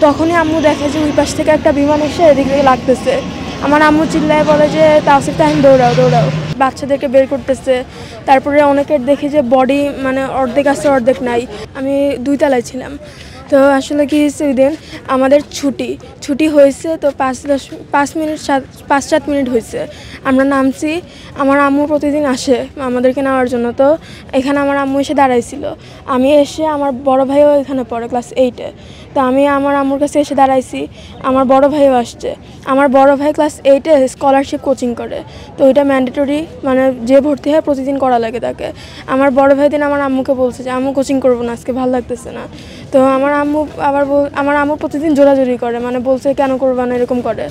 তখনই আম্মু দেখে যে ওই পাশ থেকে একটা বিমান এসে এদিক থেকে লাগতেছে। আমার আম্মু চিল্লায় বলে যে তাওসিফ তাহিন দৌড়াও দৌড়াও, বাচ্চাদেরকে বের করতেছে। তারপরে অনেকের দেখি যে বডি মানে অর্ধেক আছে অর্ধেক নাই। আমি 2 তলায় ছিলাম। তো আসলে কি হয়েছে, ওই দিন আমাদের ছুটি হয়েছে, তো 5-7 মিনিট হয়েছে, আমরা নামছি। আমার আম্মু প্রতিদিন আসে আমাদেরকে নেওয়ার জন্য, তো এখানে আমার আম্মু এসে দাঁড়াইছিল। আমি এসে, আমার বড় ভাইও এখানে পড়ে ক্লাস 8-এ, তো আমি আমার আম্মুর কাছে এসে দাঁড়াইছি। আমার বড় ভাইও আসছে। আমার বড় ভাই ক্লাস 8-এ স্কলারশিপ কোচিং করে, তো ওইটা ম্যান্ডেটরি, মানে যে ভর্তি হয় প্রতিদিন করা লাগে তাকে। আমার বড় ভাই দিন আমার আম্মুকে বলছে যে আম্মু কোচিং করবো না, আজকে ভালো লাগতেছে না। তো আমার আম্মু প্রতিদিন জোরাজোরি করে, মানে বলছে কেন করবা না, এরকম করে।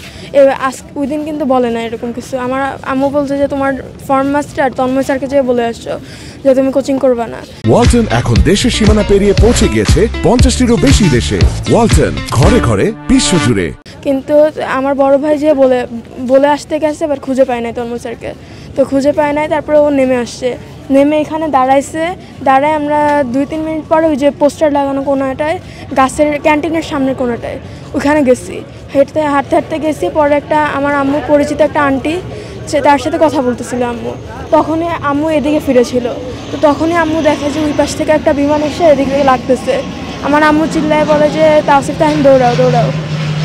ওই দিন কিন্তু বলে না এরকম কিছু। আমার আম্মু বলছে যে তোমার ফর্ম মাস্টার তন্ময় স্যারকে যেয়ে বলে আসছো যে তুমি কোচিং করবা না। ওয়ালটন এখন দেশের সীমানা পেরিয়ে পৌঁছে গিয়েছে 50টিরও বেশি দেশে। ওয়ালটন, ঘরে ঘরে বিশ্বজুড়ে। কিন্তু আমার বড় ভাই যে বলে আসতে গেছে, এবার খুঁজে পায় নাই তন্ময় স্যারকে। তো খুঁজে পায় নাই, তারপরে ও নেমে আসছে। নেমে এখানে দাঁড়ায় আমরা 2-3 মিনিট পরে ওই যে পোস্টার লাগানো কোনাটায়, গাছের ক্যান্টিনের সামনের কোনাটায়, ওখানে গেছি। হাঁটতে হাঁটতে গেছি। পরে একটা আমার আম্মু পরিচিত একটা আন্টি, সে তার সাথে কথা বলতেছিল আম্মু। তখনই আম্মু এদিকে ফিরেছিল। তো তখনই আম্মু দেখে যে ওই পাশ থেকে একটা বিমান এসে এদিক থেকে লাগতেছে। আমার আম্মু চিল্লায় বলে যে তাওসিফ তাহিন দৌড়াও দৌড়াও।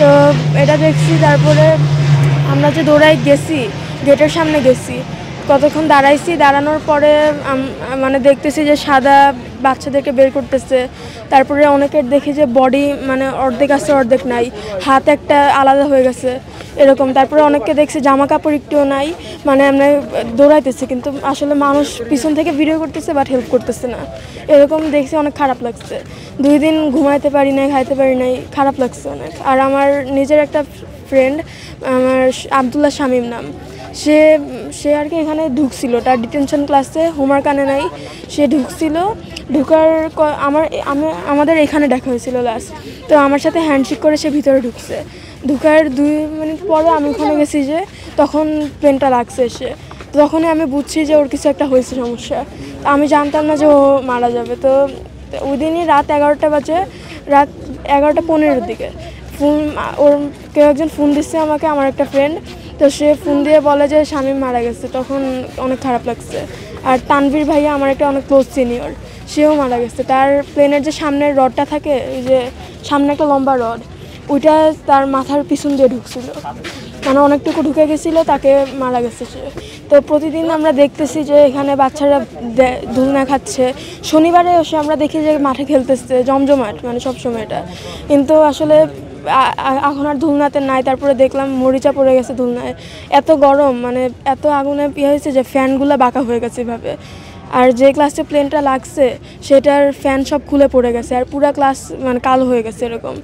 তো এটা দেখছি। তারপরে আমরা যে দৌড়াই গেছি, গেটের সামনে গেছি, কতক্ষণ দাঁড়াইছি। দাঁড়ানোর পরে মানে দেখতেছি যে সাদা বাচ্চাদেরকে বের করতেছে। তারপরে অনেকের দেখি যে বডি মানে অর্ধেক আছে অর্ধেক নাই, হাত একটা আলাদা হয়ে গেছে এরকম। তারপরে অনেককে দেখছি জামা কাপড় একটুও নাই, মানে আমরা দৌড়াইতেছি কিন্তু আসলে মানুষ পিছন থেকে ভিডিও করতেছে বাট হেল্প করতেছে না, এরকম দেখছি। অনেক খারাপ লাগছে। 2 দিন ঘুমাইতে পারি নাই, খাইতে পারি নাই, খারাপ লাগছে অনেক। আর আমার নিজের একটা ফ্রেন্ড, আমার আবদুল্লাহ শামীম নাম, সে আর কি এখানে ঢুকছিল, তার ডিটেনশন ক্লাসে হোমওয়ার্ক আনে নাই, সে ঢুকছিল। আমাদের এখানে দেখা হয়েছিল লাস্ট। তো আমার সাথে হ্যান্ডশেক করে সে ভিতরে ঢুকছে। ঢুকার 2 মিনিট পরে আমি ওখানে গেছি, যে তখন প্লেনটা লাগছে এসে। তখনই আমি বুঝছি যে ওর কিছু একটা হয়েছে সমস্যা। আমি জানতাম না যে ও মারা যাবে। তো ওই দিনই রাত 11টা বাজে, রাত 11:15-এর দিকে ওর কেউ একজন ফোন দিচ্ছে আমাকে, আমার একটা ফ্রেন্ড। তো সে ফোন দিয়ে বলে যে শামীম মারা গেছে। তখন অনেক খারাপ লাগছে। আর তানভীর ভাইয়া আমার একটা অনেক ক্লোজ সিনিয়র, সেও মারা গেছে। তার প্লেনের যে সামনের রডটা থাকে, ওই যে সামনে একটা লম্বা রড, ওইটা তার মাথার পিছন দিয়ে ঢুকছিল, মানে অনেকটুকু ঢুকে গেছিলো, তাকে মারা গেছে সে। তো প্রতিদিন আমরা দেখতেছি যে এখানে বাচ্চারা ধুলনা খাচ্ছে। শনিবারে এসে আমরা দেখি যে মাঠে খেলতেছে জমজমাট, মানে সবসময় এটা। কিন্তু আসলে এখন আর ধুলনাতে নাই। তারপরে দেখলাম মরিচা পড়ে গেছে ধুলনায়, এত গরম, মানে এত আগুনে হয়েছে যে ফ্যানগুলো বাঁকা হয়ে গেছে এভাবে। আর যে ক্লাসে প্লেনটা লাগছে সেটার ফ্যান সব খুলে পড়ে গেছে, আর পুরো ক্লাস মানে কালো হয়ে গেছে এরকম।